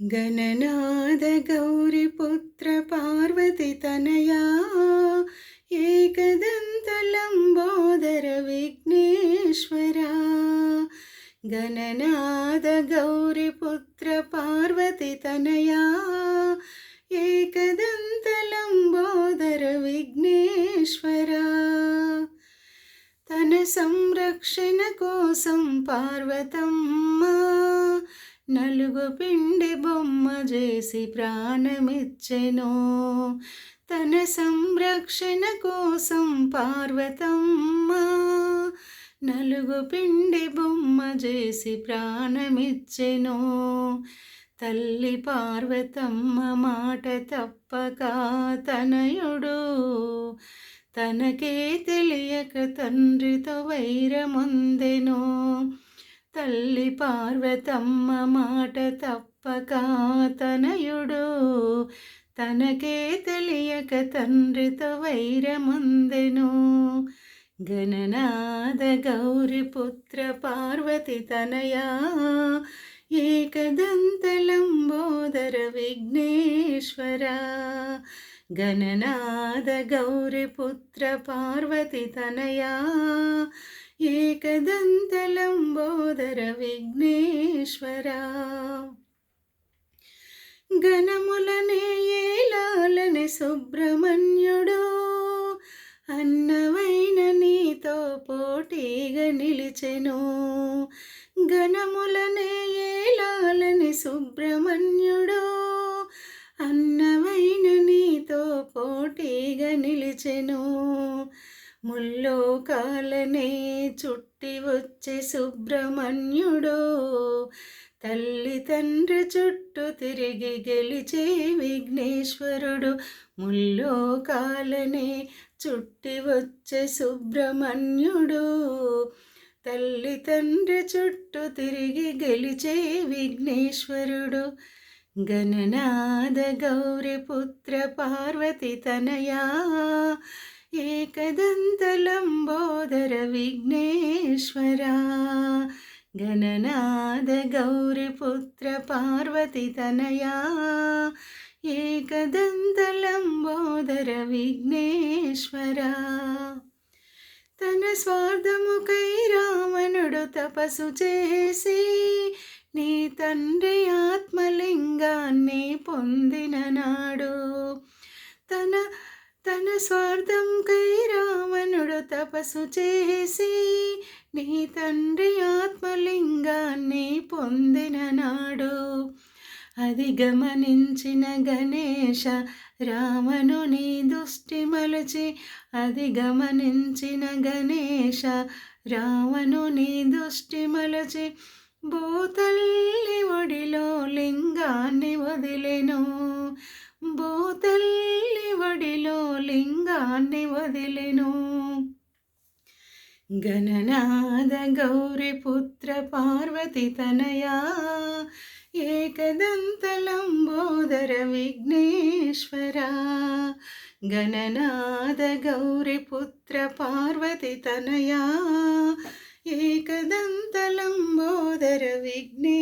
गणनाद गौरिपुत्र पार्वतीतनया एकदन्तलम्बोदर विघ्नेश्वरा। गणनाद गौरिपुत्र पार्वतीतनया एकदन्तलम्बोदर विघ्नेश्वरा। तन संरक्षण कोसम पार्वतम्म నలుగు పిండి బొమ్మ చేసి ప్రాణమిచ్చెను. తన సంరక్షణ కోసం పార్వతమ్మ నలుగు పిండి బొమ్మ చేసి ప్రాణమిచ్చెను. తల్లి పార్వతమ్మ మాట తప్పక తనయుడు తనకే తెలియక తండ్రితో వైరముందెను. తల్లి పార్వతమ్మ మాట తప్పక తనయుడు తనకే తెలియక తండ్రితో వైరముందెను. గణనాద గౌరిపుత్ర పార్వతి తనయా ఏకదంతలంబోదర విఘ్నేశ్వరా. గణనాద గౌరిపుత్ర పార్వతి తనయా ఏకదంతలంబోదర విఘ్నేశ్వరా. గణములనే ఏలాలని సుబ్రహ్మణ్యుడు అన్నవైన నీతో పోటీగా నిలిచెను. గణములనే ఏలాలని సుబ్రహ్మణ్యుడు అన్నవైన నీతో పోటీగా నిలిచెను. ముల్లోకాలనే చుట్టి వచ్చే సుబ్రహ్మణ్యుడు తల్లి తండ్రి చుట్టూ తిరిగి గెలిచే విఘ్నేశ్వరుడు. ముల్లోకాలనే చుట్టి వచ్చే సుబ్రహ్మణ్యుడు తల్లి తండ్రి చుట్టూ తిరిగి గెలిచే విఘ్నేశ్వరుడు. గణనాద గౌరిపుత్ర పార్వతి తనయా ఏకదంతలంబోదర విఘ్నేశ్వరా. గణనాద గౌరిపుత్ర పార్వతి తనయా ఏకదంతలంబోదర విఘ్నేశ్వరా. తన స్వార్థముకై రావణుడు తపస్సు చేసి నీ తండ్రి ఆత్మలింగాన్ని పొందిన నాడు. తన స్వార్థంకై రావణుడు తపస్సు చేసి నీ తండ్రి ఆత్మలింగాన్ని పొందిన నాడు. అది గమనించిన గణేశ రావణుని దృష్టి మలచి. అది గమనించిన గణేశ రావణుని దృష్టి మలచి భూతల్లి ఒడిలో లింగాన్ని వదిలెను. భూతల్లి ఒడిలో లింగాన్ని వదిలెను. గణనాద గౌరిపుత్ర పార్వతి తనయా ఏకదంతలంబోదర విఘ్నేశ్వరా. గణనాద గౌరిపుత్ర పార్వతి తనయా ఏకదంతలంబోదర విఘ్నేశ్వరా.